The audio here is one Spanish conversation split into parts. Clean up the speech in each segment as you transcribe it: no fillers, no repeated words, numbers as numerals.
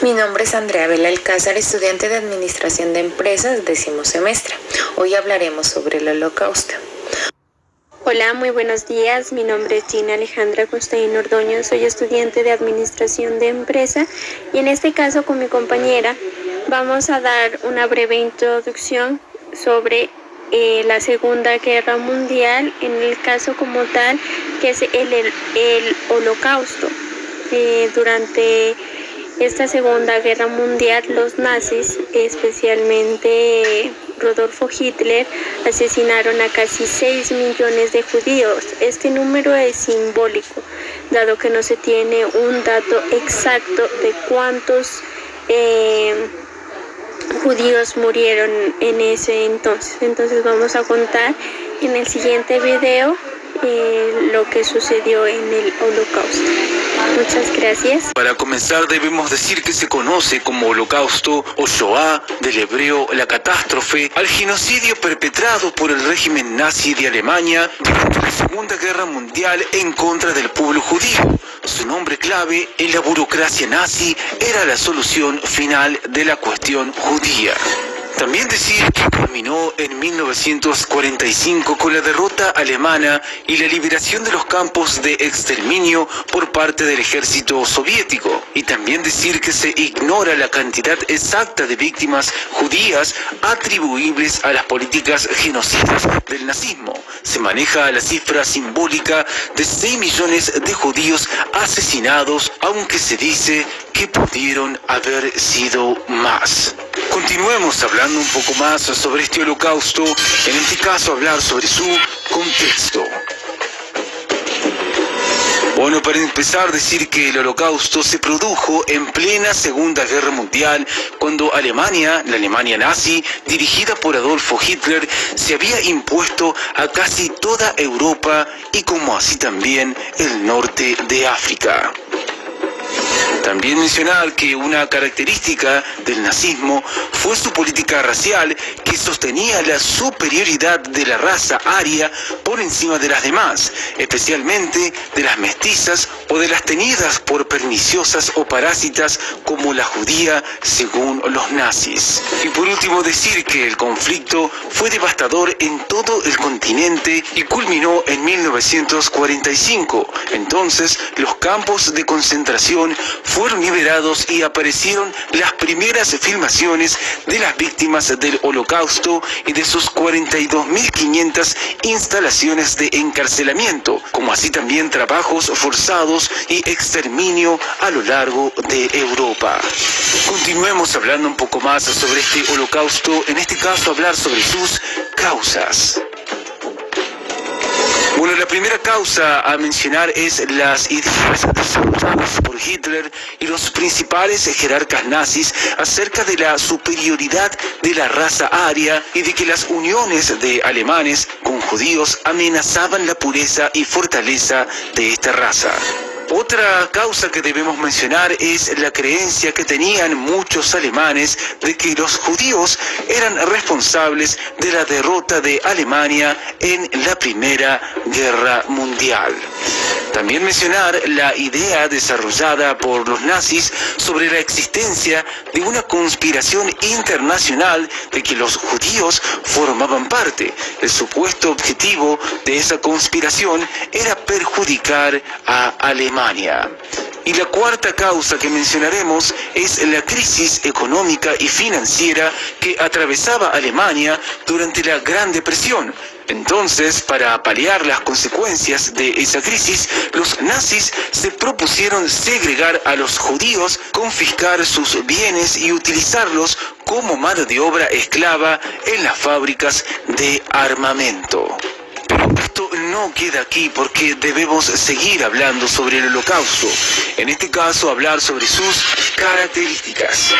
Mi nombre es Andrea Vela Alcázar, estudiante de Administración de Empresas, 10º semestre. Hoy hablaremos sobre el Holocausto. Hola, muy buenos días. Mi nombre es Gina Alejandra Costaín Ordóñez, soy estudiante de Administración de Empresa y en este caso con mi compañera vamos a dar una breve introducción sobre la Segunda Guerra Mundial, en el caso como tal que es el Holocausto. Durante esta Segunda Guerra Mundial, los nazis, especialmente Rodolfo Hitler, asesinaron a casi 6 millones de judíos. Este número es simbólico, dado que no se tiene un dato exacto de cuántos judíos murieron en ese entonces. Entonces vamos a contar en el siguiente video lo que sucedió en el Holocausto. Muchas gracias. Para comenzar debemos decir que se conoce como Holocausto o Shoah, del hebreo la catástrofe, al genocidio perpetrado por el régimen nazi de Alemania durante la Segunda Guerra Mundial en contra del pueblo judío. Su nombre clave en la burocracia nazi era la solución final de la cuestión judía. También decir que culminó en 1945 con la derrota alemana y la liberación de los campos de exterminio por parte del ejército soviético. Y también decir que se ignora la cantidad exacta de víctimas judías atribuibles a las políticas genocidas del nazismo. Se maneja la cifra simbólica de 6 millones de judíos asesinados, aunque se dice que pudieron haber sido más. Continuemos hablando un poco más sobre este holocausto, en este caso hablar sobre su contexto. Bueno, para empezar, decir que el holocausto se produjo en plena Segunda Guerra Mundial, cuando Alemania, la Alemania nazi, dirigida por Adolfo Hitler, se había impuesto a casi toda Europa y como así también el norte de África. También mencionar que una característica del nazismo fue su política racial, que sostenía la superioridad de la raza aria por encima de las demás, especialmente de las mestizas o de las tenidas por perniciosas o parásitas como la judía, según los nazis. Y por último decir que el conflicto fue devastador en todo el continente y culminó en 1945. Entonces, los campos de concentración fueron liberados y aparecieron las primeras filmaciones de las víctimas del Holocausto y de sus 42.500 instalaciones de encarcelamiento, como así también trabajos forzados y exterminio a lo largo de Europa. Continuemos hablando un poco más sobre este Holocausto, en este caso hablar sobre sus causas. Bueno, la primera causa a mencionar es las ideas desarrolladas por Hitler y los principales jerarcas nazis acerca de la superioridad de la raza aria y de que las uniones de alemanes con judíos amenazaban la pureza y fortaleza de esta raza. Otra causa que debemos mencionar es la creencia que tenían muchos alemanes de que los judíos eran responsables de la derrota de Alemania en la Primera Guerra Mundial. También mencionar la idea desarrollada por los nazis sobre la existencia de una conspiración internacional de que los judíos formaban parte. El supuesto objetivo de esa conspiración era perjudicar a Alemania. Y la cuarta causa que mencionaremos es la crisis económica y financiera que atravesaba Alemania durante la Gran Depresión. Entonces, para paliar las consecuencias de esa crisis, los nazis se propusieron segregar a los judíos, confiscar sus bienes y utilizarlos como mano de obra esclava en las fábricas de armamento. Pero esto no queda aquí porque debemos seguir hablando sobre el Holocausto. En este caso, hablar sobre sus características.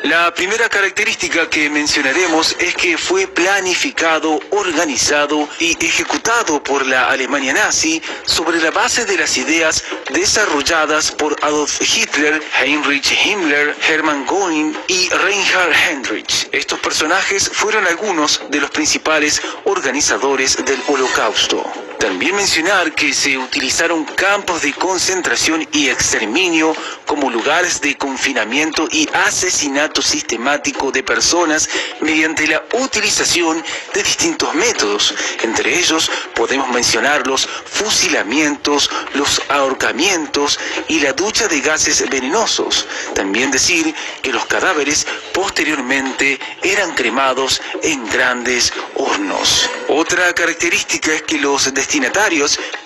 La primera característica que mencionaremos es que fue planificado, organizado y ejecutado por la Alemania nazi sobre la base de las ideas desarrolladas por Adolf Hitler, Heinrich Himmler, Hermann Göring y Reinhard Heydrich. Estos personajes fueron algunos de los principales organizadores del Holocausto. También mencionar que se utilizaron campos de concentración y exterminio como lugares de confinamiento y asesinato sistemático de personas mediante la utilización de distintos métodos. Entre ellos podemos mencionar los fusilamientos, los ahorcamientos y la ducha de gases venenosos. También decir que los cadáveres posteriormente eran cremados en grandes hornos. Otra característica es que los destinatarios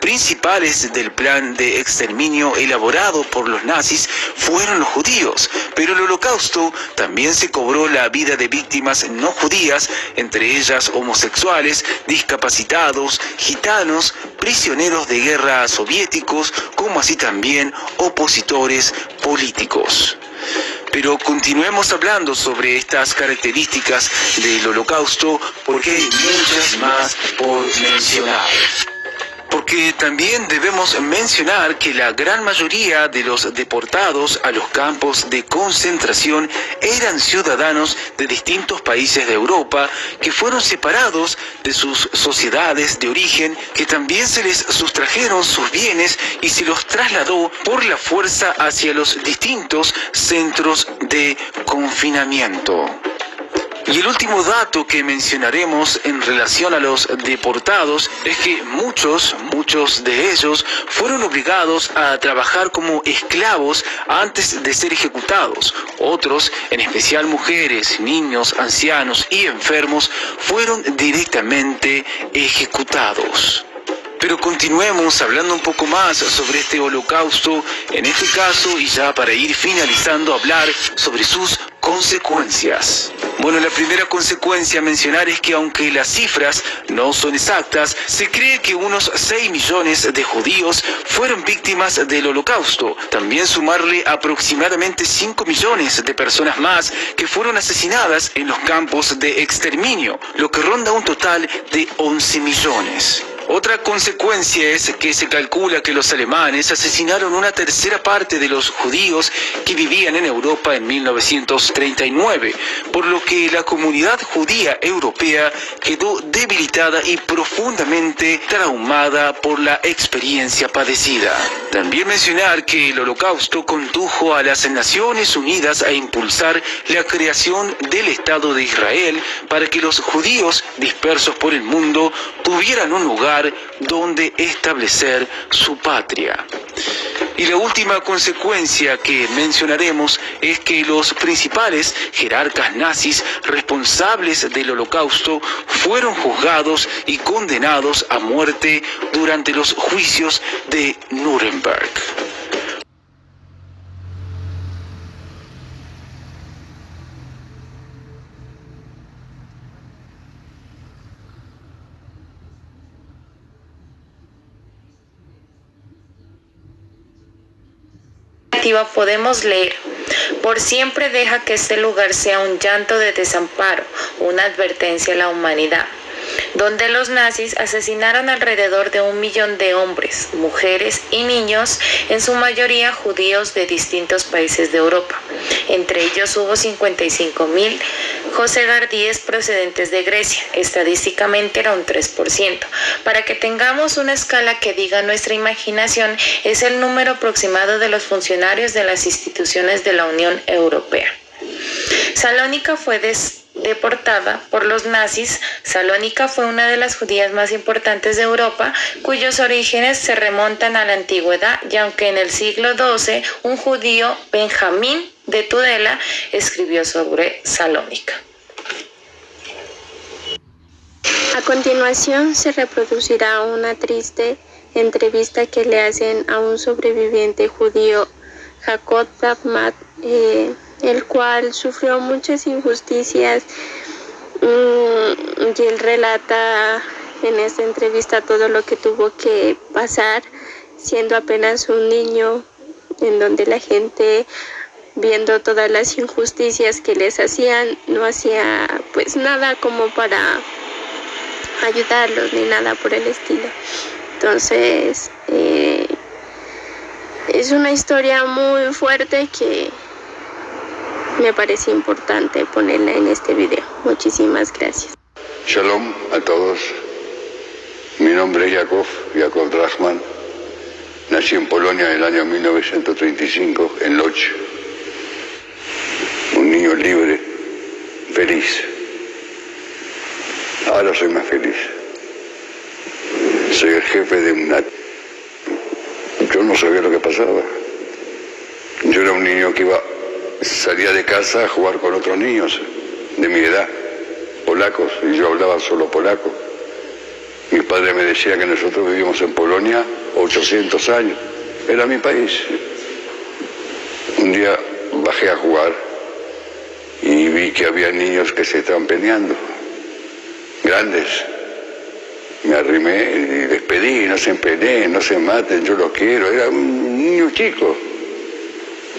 principales del plan de exterminio elaborado por los nazis fueron los judíos, pero el Holocausto también se cobró la vida de víctimas no judías, entre ellas homosexuales, discapacitados, gitanos, prisioneros de guerra soviéticos, como así también opositores políticos. Pero continuemos hablando sobre estas características del Holocausto porque hay muchas más por mencionar. Porque también debemos mencionar que la gran mayoría de los deportados a los campos de concentración eran ciudadanos de distintos países de Europa que fueron separados de sus sociedades de origen, que también se les sustrajeron sus bienes y se los trasladó por la fuerza hacia los distintos centros de confinamiento. Y el último dato que mencionaremos en relación a los deportados es que muchos de ellos fueron obligados a trabajar como esclavos antes de ser ejecutados. Otros, en especial mujeres, niños, ancianos y enfermos, fueron directamente ejecutados. Pero continuemos hablando un poco más sobre este Holocausto, en este caso, y ya para ir finalizando, hablar sobre sus consecuencias. Bueno, la primera consecuencia a mencionar es que aunque las cifras no son exactas, se cree que unos 6 millones de judíos fueron víctimas del Holocausto. También sumarle aproximadamente 5 millones de personas más que fueron asesinadas en los campos de exterminio, lo que ronda un total de 11 millones. Otra consecuencia es que se calcula que los alemanes asesinaron una tercera parte de los judíos que vivían en Europa en 1939, por lo que la comunidad judía europea quedó debilitada y profundamente traumada por la experiencia padecida. También mencionar que el Holocausto condujo a las Naciones Unidas a impulsar la creación del Estado de Israel para que los judíos dispersos por el mundo tuvieran un lugar donde establecer su patria. Y la última consecuencia que mencionaremos es que los principales jerarcas nazis responsables del Holocausto fueron juzgados y condenados a muerte durante los juicios de Nuremberg. Podemos leer: por siempre deja que este lugar sea un llanto de desamparo, una advertencia a la humanidad, donde los nazis asesinaron alrededor de 1 millón de hombres, mujeres y niños, en su mayoría judíos de distintos países de Europa. Entre ellos hubo 55.000 josegardíes procedentes de Grecia. Estadísticamente era un 3%. Para que tengamos una escala que diga nuestra imaginación, es el número aproximado de los funcionarios de las instituciones de la Unión Europea. Salónica fue deportada por los nazis. Salónica fue una de las judías más importantes de Europa, cuyos orígenes se remontan a la antigüedad, y aunque en el siglo XII un judío, Benjamín de Tudela, escribió sobre Salónica. A continuación se reproducirá una triste entrevista que le hacen a un sobreviviente judío, Jacob Bachmann, el cual sufrió muchas injusticias, y él relata en esta entrevista todo lo que tuvo que pasar siendo apenas un niño, en donde la gente, viendo todas las injusticias que les hacían, no hacía pues nada como para ayudarlos ni nada por el estilo. Entonces es una historia muy fuerte que me parece importante ponerla en este video. Muchísimas gracias. Shalom a todos. Mi nombre es Yakov Drachman. Nací en Polonia en el año 1935, en Lodz. Un niño libre, feliz. Ahora soy más feliz. Soy el jefe de una... Yo no sabía lo que pasaba. Yo era un niño que salía de casa a jugar con otros niños de mi edad, polacos, y yo hablaba solo polaco. Mi padre me decía que nosotros vivíamos en Polonia 800 años. Era mi país. Un día bajé a jugar y vi que había niños que se estaban peleando, grandes. Me arrimé y les pedí, no se peleen, no se maten, yo los quiero. Era un niño chico.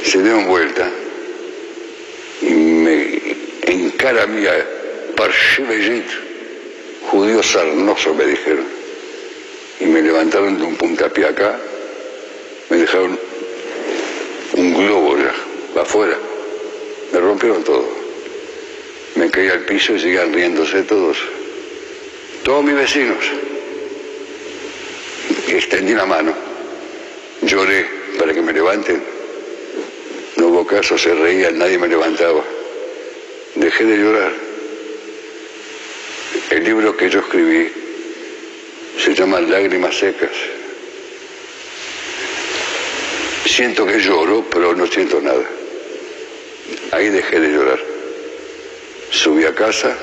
Se dieron vuelta y me encara mía, parshivejit, judío sarnoso, me dijeron. Y me levantaron de un puntapié acá, me dejaron un globo ya, afuera. Me rompieron todo. Me caí al piso y seguían riéndose todos mis vecinos. Extendí la mano, lloré para que me levanten. No hubo caso, se reían, nadie me levantaba. Dejé de llorar. El libro que yo escribí se llama Lágrimas secas. Siento que lloro, pero no siento nada. Ahí dejé de llorar. Subí a casa,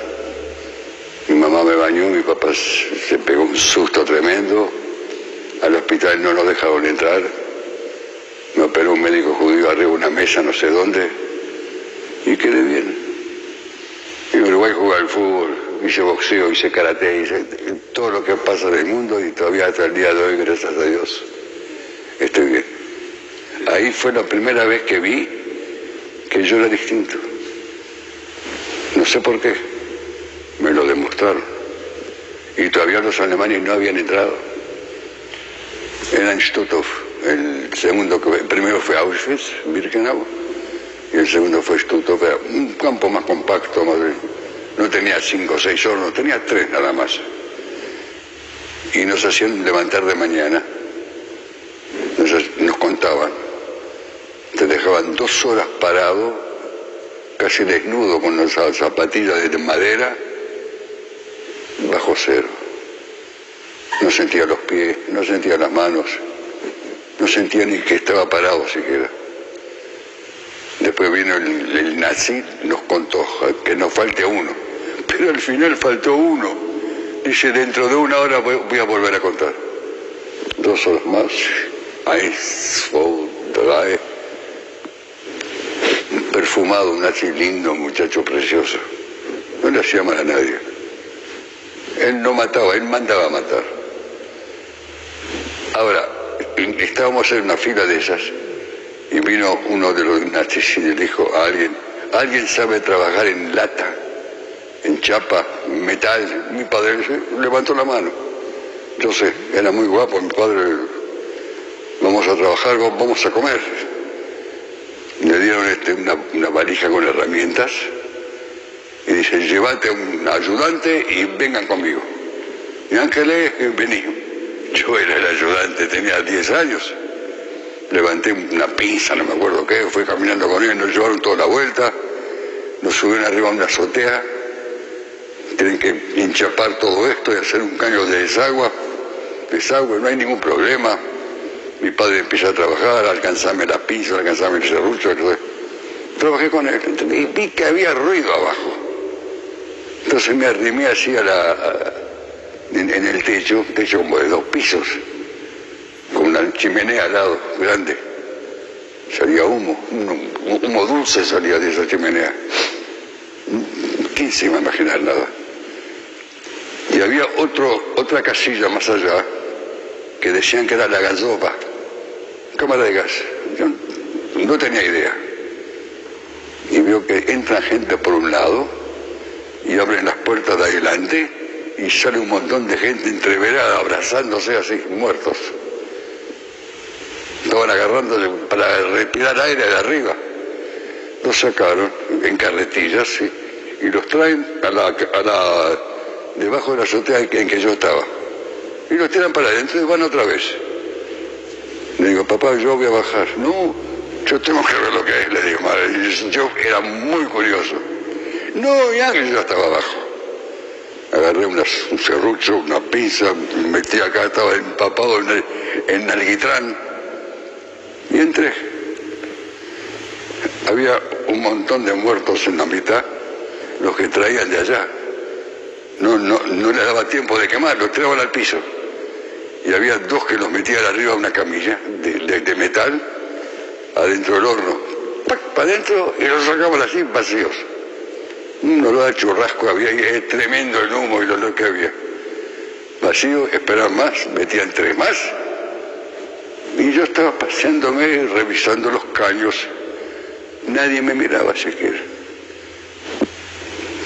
mi mamá me bañó, mi papá se pegó un susto tremendo. Al hospital no nos dejaron entrar. Me operó un médico judío arriba de una mesa, no sé dónde, y quedé bien. En Uruguay jugué al fútbol, hice boxeo, hice karate, hice todo lo que pasa en el mundo y todavía hasta el día de hoy, gracias a Dios, estoy bien. Ahí fue la primera vez que vi que yo era distinto. No sé por qué, me lo demostraron. Y todavía los alemanes no habían entrado. Era en Stutthof. El primero fue Auschwitz, Birkenau, y el segundo fue Stutthof. Era un campo más compacto, no tenía 5 o 6 hornos, tenía 3 nada más. Y nos hacían levantar de mañana, nos contaban, te dejaban 2 horas parado, casi desnudo, con las zapatillas de madera, bajo cero. No sentía los pies, no sentía las manos. No sentía ni que estaba parado siquiera. Después vino el nazi, nos contó que nos falte uno. Pero al final faltó uno. Dice, dentro de 1 hora voy a volver a contar. 2 horas más. 1, 2, 3. Perfumado, un nazi lindo, un muchacho precioso. No le hacía mal a nadie. Él no mataba, él mandaba a matar. Ahora, estábamos en una fila de esas y vino uno de los nazis y le dijo a alguien sabe trabajar en lata, en chapa, metal. Mi padre levantó la mano. Yo sé, era muy guapo mi padre. Vamos a trabajar, vamos a comer. Le dieron una valija con herramientas y dice, llévate a un ayudante y vengan conmigo. Y Ángeles, vení. Yo era el ayudante, tenía 10 años. Levanté una pinza, no me acuerdo qué, fui caminando con él, nos llevaron toda la vuelta, nos subieron arriba a una azotea, tienen que hinchapar todo esto y hacer un caño de desagüe, no hay ningún problema. Mi padre empieza a trabajar, a alcanzarme la pinza, a alcanzarme el serrucho. Trabajé con él y vi que había ruido abajo. Entonces me arrimé así en el techo como de 2 pisos, con una chimenea al lado, grande. Salía humo dulce salía de esa chimenea. ¿Quién se iba a imaginar nada? Y había otra casilla más allá, que decían que era la gasopa, cámara de gas. Yo no tenía idea. Y veo que entra gente por un lado, y abren las puertas de adelante, y sale un montón de gente entreverada, abrazándose así, muertos. Estaban agarrándose para respirar aire de arriba. Los sacaron en carretillas y los traen debajo de la azotea en que yo estaba. y lo tiran para adentro y van otra vez. Le digo, papá, yo voy a bajar. No, yo tengo que ver lo que es, le digo, madre. Y yo era muy curioso. No, ya que yo estaba abajo. Agarré un serrucho, una pinza, me metí acá, estaba empapado en alquitrán y entré. Había un montón de muertos en la mitad, los que traían de allá. No les daba tiempo de quemar, los tiraban al piso. Y había dos que los metían arriba a una camilla de metal, adentro del horno. Para adentro y los sacaban así vacíos. Un olor a churrasco había, y es tremendo el humo y el olor que había. Vacío, esperaban más, metían 3 más. Y yo estaba paseándome, revisando los caños. Nadie me miraba siquiera.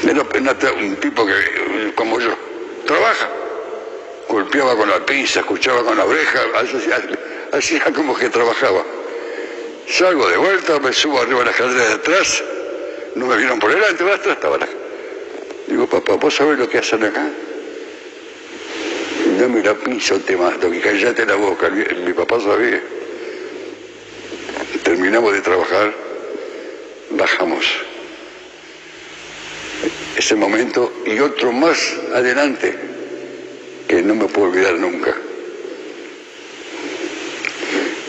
Era un tipo que, como yo, trabaja. Golpeaba con la pinza, escuchaba con la oreja, hacía como que trabajaba. Salgo de vuelta, me subo arriba a la escalera de atrás. No me vieron por delante, atrás estaba la... Digo, papá, ¿vos sabés lo que hacen acá? Dame la pinza o te mato, que callate la boca. Mi papá sabía. Terminamos de trabajar, bajamos. Ese momento y otro más adelante, que no me puedo olvidar nunca.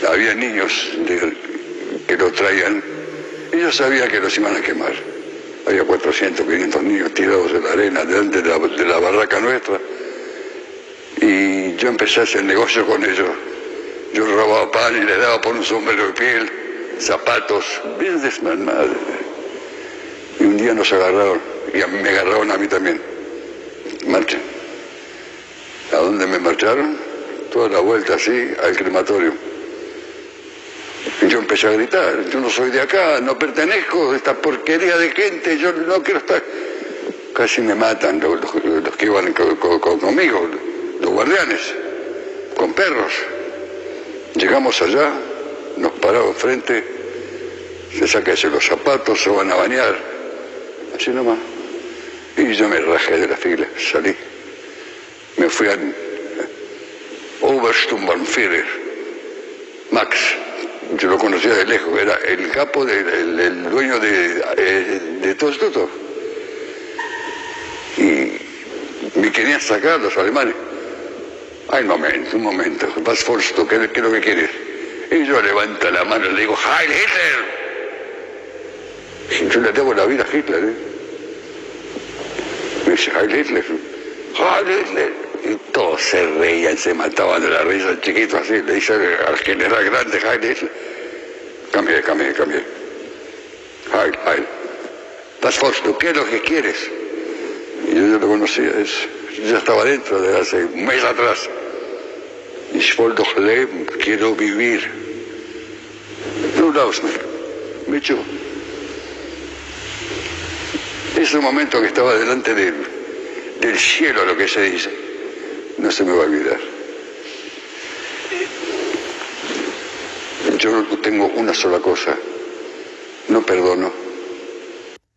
Había niños que lo traían. Y yo sabía que los iban a quemar. Había 400, 500 niños tirados en la arena delante de la barraca nuestra. Y yo empecé a hacer negocio con ellos. Yo robaba pan y les daba por un sombrero de piel, zapatos, bien desmanmados. Y un día nos agarraron, y me agarraron a mí también. Marchen. ¿A dónde me marcharon? Toda la vuelta así, al crematorio. Y yo empecé a gritar, yo no soy de acá, no pertenezco a esta porquería de gente, yo no quiero estar... Casi me matan los que iban conmigo, los guardianes, con perros. Llegamos allá, nos paramos enfrente, se sacan los zapatos, se van a bañar, así nomás. Y yo me rajé de la fila, salí. Me fui a Obersturmbannführer, Max. Yo lo conocía de lejos, era el capo el dueño de todo esto. Y me querían sacar los alemanes. Ay, un momento, vas Forsto, ¿qué es lo que quieres? Y yo levanto la mano y le digo, ¡Heil Hitler! Y yo le debo la vida a Hitler, Me dice, ¡Heil Hitler! ¡Heil Hitler! Y todos se reían, se mataban de la risa, el chiquito así, le dice al general grande, Heil Hitler. Cambié. Heil. Das Forsto, ¿qué es lo que quieres? Y yo lo conocía, yo ya estaba dentro de hace un mes atrás. Ich will doch leben, quiero vivir. No lausme, me echó. Ese momento que estaba delante del cielo, lo que se dice, no se me va a olvidar. Yo tengo una sola cosa, no perdono.